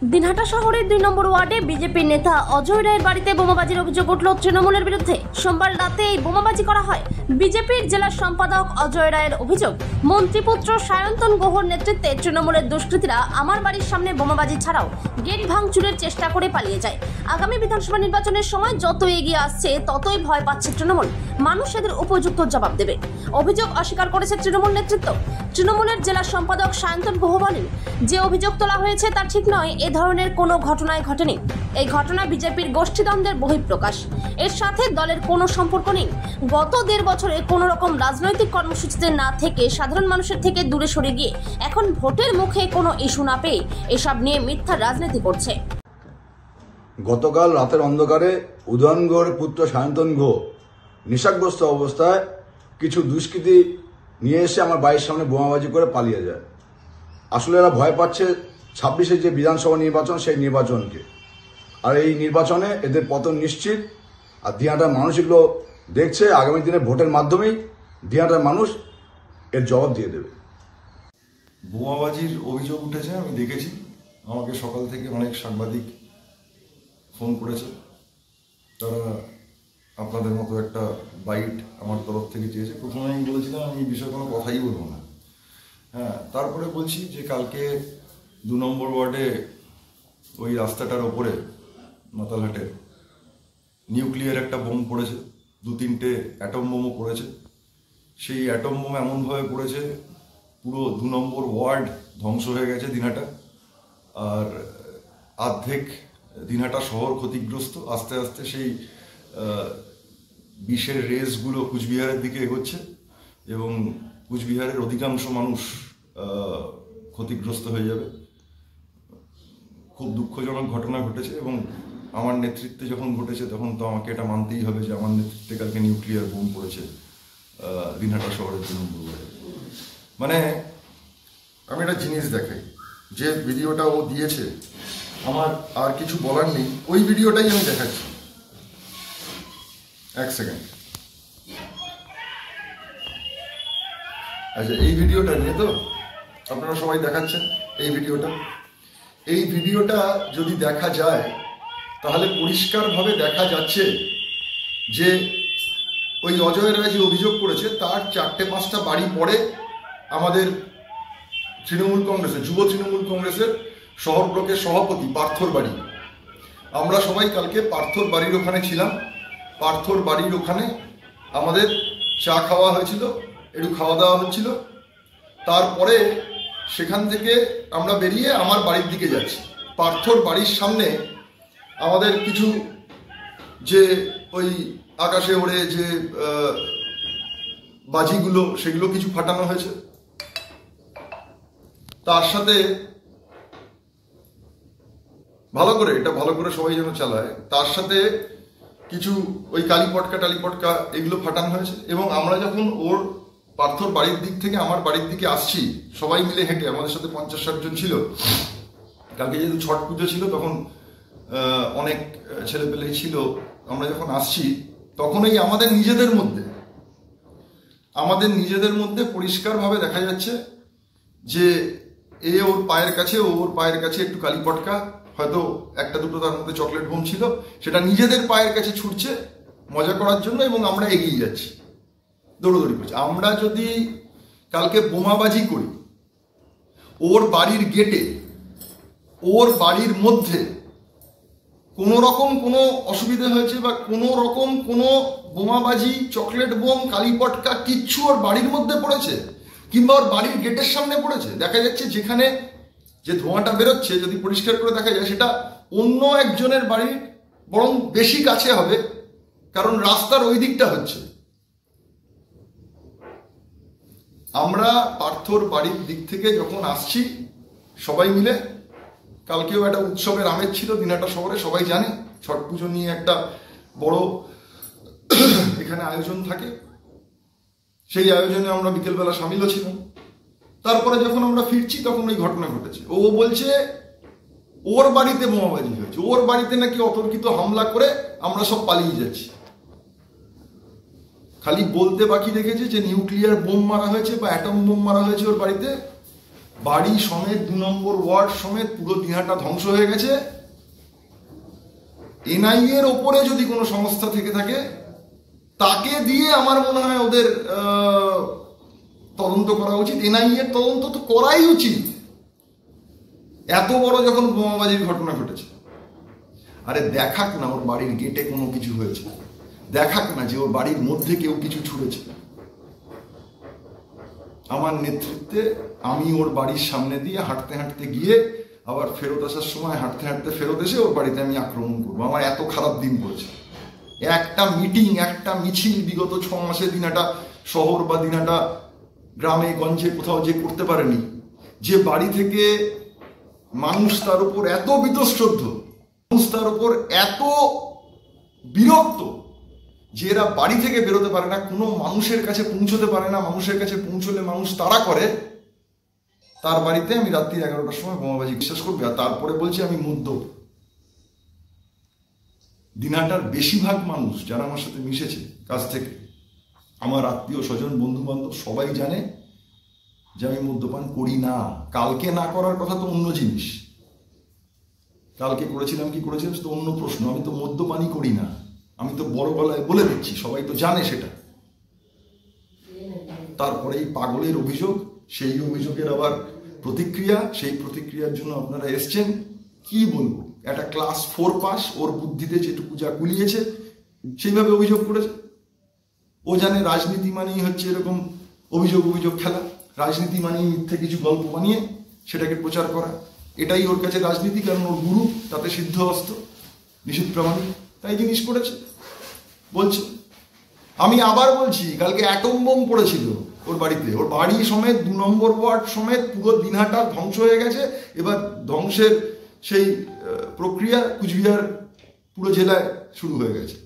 দিনহাটা শহরের 2 নম্বর ওয়ার্ডে বিজেপি নেতা অজয় রায়ের বাড়িতে বোমাবাজির অভিযোগ উঠল তৃণমূলের বিরুদ্ধে। সোমবার রাতে এই বোমাবাজি করা হয়। বিজেপির জেলা সম্পাদক অজয় রায়ের অভিযোগ, মন্ত্রীপুত্র সায়ন্তন গুহর নেতৃত্বে তৃণমূলের দুষ্কৃতীরা আমার বাড়ির সামনে বোমাবাজি ছাড়াও গেট ভাঙচুরের চেষ্টা করে পালিয়ে যায়। আগামী বিধানসভা নির্বাচনের সময় যত এগিয়ে আসছে ততই ভয় পাচ্ছে তৃণমূল, মানুষ এদের উপযুক্ত জবাব দেবে। অভিযোগ অস্বীকার করেছে তৃণমূল নেতৃত্ব। তৃণমূলের জেলা সম্পাদক সায়ন্তন গুহ বলেন, যে অভিযোগ তোলা হয়েছে তা ঠিক নয়, এ ধরনের কোনো ঘটনাই ঘটেনি। এই ঘটনা বিজেপির গোষ্ঠীদ্বন্দ্বের বহিঃপ্রকাশ, এর সাথে দলের কোনো সম্পর্ক নেই। গত 1.5 বছরে কোনো রকম রাজনৈতিক কর্মসূচিতে না থেকে সাধারণ মানুষের থেকে দূরে সরে গিয়ে এখন ভোটের মুখে কোনো ইস্যু না পেয়ে এসব নিয়ে মিথ্যা রাজনীতি করছে। গতকাল রাতের অন্ধকারে উদয়ন গুহর পুত্র সায়ন্তন গুহ নেশাগ্রস্ত অবস্থায় কিছু দুষ্কৃতী নিয়ে এসে আমার বাড়ির সামনে বোমাবাজি করে পালিয়ে যায়। আসলে এরা ভয় পাচ্ছে 26-এ যে বিধানসভা নির্বাচন, সেই নির্বাচনকে। আর এই নির্বাচনে এদের পতন নিশ্চিত। আর দিনহাটার মানুষ এগুলো দেখছে, আগামী দিনে ভোটের মাধ্যমেই দিনহাটার মানুষ এর জবাব দিয়ে দেবে। বোমাবাজির অভিযোগ উঠেছে, আমি দেখেছি। আমাকে সকাল থেকে অনেক সাংবাদিক ফোন করেছে, তারা আপনাদের মতো একটা বাইট আমার তরফ থেকে চেয়েছে। প্রথমে আমি বলেছিলাম আমি এই বিষয়ে কোনো কথাই বলবো না। তারপরে বলছি যে কালকে 2 নম্বর ওয়ার্ডে ওই রাস্তাটার ওপরে মাতালহাটে নিউক্লিয়ার একটা বোম পড়েছে, 2-3টে অ্যাটম বোমও পড়েছে। সেই অ্যাটম বোম এমনভাবে পড়েছে পুরো 2 নম্বর ওয়ার্ড ধ্বংস হয়ে গেছে দিনহাটা। আর অর্ধেক দিনহাটা শহর ক্ষতিগ্রস্ত। আস্তে আস্তে সেই বিষের রেসগুলো কুচবিহারের দিকে এগোচ্ছে এবং কুচবিহারের অধিকাংশ মানুষ ক্ষতিগ্রস্ত হয়ে যাবে। খুব দুঃখজনক ঘটনা ঘটেছে এবং আমার নেতৃত্বে যখন ঘটেছে তখন তো আমাকে এটা মানতেই হবে যে আমার নেতৃত্বে কালকে নিউক্লিয়ার বোম পড়েছে দিনহাটা শহরের 2 নম্বর ওয়ার্ডে। মানে আমি একটা জিনিস দেখাই, যে ভিডিওটা ও দিয়েছে আমার আর কিছু বলার নেই, ওই ভিডিওটাই আমি দেখাচ্ছি। 1 সেকেন্ড। আচ্ছা, এই ভিডিওটা নিয়ে তো আপনারা সবাই দেখাচ্ছেন এই ভিডিওটা যদি দেখা যায় তাহলে পরিষ্কারভাবে দেখা যাচ্ছে যে ওই অজয় রায় যে অভিযোগ করেছে তার 4-5টা বাড়ি পড়ে আমাদের তৃণমূল কংগ্রেসের, যুব তৃণমূল কংগ্রেসের শহর ব্লকের সভাপতি পার্থর বাড়ি। আমরা সবাই কালকে পার্থর বাড়ির ওখানে ছিলাম। পার্থর বাড়ির ওখানে আমাদের চা খাওয়া হয়েছিল, একটু খাওয়া দাওয়া হচ্ছিল। তারপরে সেখান থেকে আমরা বেরিয়ে আমার বাড়ির দিকে যাচ্ছি। পার্থর বাড়ির সামনে আমাদের কিছু যে ওই আকাশে ওড়ে যে বাজিগুলো, সেগুলো কিছু ফাটানো হয়েছে। তার সাথে ভালো করে সবাই যেন চালায়, তার সাথে কিছু ওই কালীপটকা এগুলো ফাটানো হয়েছে। এবং আমরা যখন ওর পার্থর বাড়ির দিক থেকে আমার বাড়ির দিকে আসছি, সবাই মিলে হেঁটে, আমাদের সাথে 50-60 জন ছিল। কালকে যেহেতু ছট পুজো ছিল তখন অনেক ছেলেপেলে ছিল। আমরা যখন আসছি তখন এই আমাদের নিজেদের মধ্যে পরিষ্কারভাবে দেখা যাচ্ছে যে ওর পায়ের কাছে একটু কালীপটকা, হয়তো 1-2টো তার মধ্যে চকলেট বোম ছিল, সেটা নিজেদের পায়ের কাছে ছুটছে মজা করার জন্য। এবং আমরা এগিয়ে যাচ্ছি, দৌড়দৌড়ি করছি। আমরা যদি কালকে বোমাবাজি করি ওর বাড়ির গেটে, ওর বাড়ির মধ্যে কোনো রকম কোনো অসুবিধা হয়েছে বা কোনো রকম কোনো বোমাবাজি, চকলেট বোম, কালীপটকা কিচ্ছু ওর বাড়ির মধ্যে পড়েছে কিংবা ওর বাড়ির গেটের সামনে পড়েছে, দেখা যাচ্ছে যেখানে যে ধোঁয়াটা বেরোচ্ছে যদি পরিষ্কার করে দেখা যায় সেটা অন্য একজনের বাড়ির বরং বেশি কাছে হবে, কারণ রাস্তার ওই দিকটা হচ্ছে। আমরা পার্থর বাড়ির দিক থেকে যখন আসছি সবাই মিলে, কালকেও একটা উৎসবের আমেজ ছিল দিনহাটা শহরে, সবাই জানে ছট পুজো নিয়ে একটা বড় এখানে আয়োজন থাকে। সেই আয়োজনে আমরা বিকেলবেলা সামিলও ছিলাম। তারপরে যখন আমরা ফিরছি তখন ওই ঘটনা ঘটেছে। ও বলছে ওর বাড়িতে বোমাবাজি হয়েছে, ওর বাড়িতে নাকি অতর্কিত হামলা করে আমরা সব পালিয়ে যাচ্ছি। খালি বলতে বাকি রেখেছে যে নিউক্লিয়ার বোম মারা হয়েছে বা অ্যাটম বোম মারা হয়েছে ওর বাড়িতে, বাড়ি সমেত 2 নম্বর ওয়ার্ড সমেত পুরো দিনহাটা ধ্বংস হয়ে গেছে। এনআইএ এর ওপরে যদি কোনো সংস্থা থেকে থাকে তাকে দিয়ে আমার মনে হয় ওদের তদন্ত করা উচিত। এনআইএ এর তদন্ত তো করাই উচিত, এত বড় যখন বোমাবাজির ঘটনা ঘটেছে। আরে দেখাক না ওর বাড়ির গেটে কোনো কিছু হয়েছে, দেখাক না যে ওর বাড়ির মধ্যে কেউ কিছু ছুঁড়েছে। আমার নেতৃত্বে আমি ওর বাড়ির সামনে দিয়ে হাঁটতে হাঁটতে গিয়ে আবার ফেরত আসার সময় হাঁটতে হাঁটতে ফেরত এসে ওর বাড়িতে আমি আক্রমণ করবো। আমার এত খারাপ দিন পড়েছে। একটা মিটিং, একটা মিছিল বিগত 6 মাসে দিনহাটা শহর বা দিনহাটা গ্রামে গঞ্জে কোথাও যে করতে পারেনি। যে বাড়ি থেকে মানুষ তার উপর এত বীতশ্রদ্ধ, মানুষ তার উপর এত বিরক্ত যে এরা বাড়ি থেকে বেরোতে পারে না, কোনো মানুষের কাছে পৌঁছতে পারে না, মানুষের কাছে পৌঁছলে মানুষ তাড়া করে, তার বাড়িতে আমি রাত্রি 11টার সময় বোমাবাজি। বিশ্বাস করবে? আর তারপরে বলছি আমি মদ্যপ। দিনহাটার বেশিরভাগ মানুষ যারা আমার সাথে মিশেছে কাছ থেকে, আমার আত্মীয় স্বজন বন্ধু বান্ধব সবাই জানে যে আমি মদ্যপান করি না। কালকে না করার কথা তো অন্য জিনিস, কালকে করেছিলাম কি করেছিলাম তো অন্য প্রশ্ন। আমি তো মদ্যপানই করি না, আমি তো বড় গলায় বলে দিচ্ছি, সবাই তো জানে সেটা। তারপরে এই পাগলের অভিযোগ, সেই অভিযোগের আবার প্রতিক্রিয়া, সেই প্রতিক্রিয়ার জন্য আপনারা এসছেন। কি বলবো, একটা ক্লাস 4 পাস, ওর বুদ্ধিতে যেটুকু যা কুলিয়েছে সেইভাবে অভিযোগ করেছে। ও জানে রাজনীতি মানেই হচ্ছে এরকম অভিযোগ খেলা, রাজনীতি মানেই মিথ্যে কিছু গল্প বানিয়ে সেটাকে প্রচার করা, এটাই ওর কাছে রাজনীতি। কারণ ওর গুরু তাতে সিদ্ধ অস্ত্র, নিষিদ্ধ প্রামাণিক, তাই জিনিস করেছে বলছে। আমি আবার বলছি, কালকে অ্যাটম বোম পড়েছিল ওর বাড়িতে, ওর বাড়ি সমেত 2 নম্বর ওয়ার্ড সমেত পুরো দিনহাটা ধ্বংস হয়ে গেছে। এবার ধ্বংসের সেই প্রক্রিয়া কুচবিহার পুরো জেলায় শুরু হয়ে গেছে।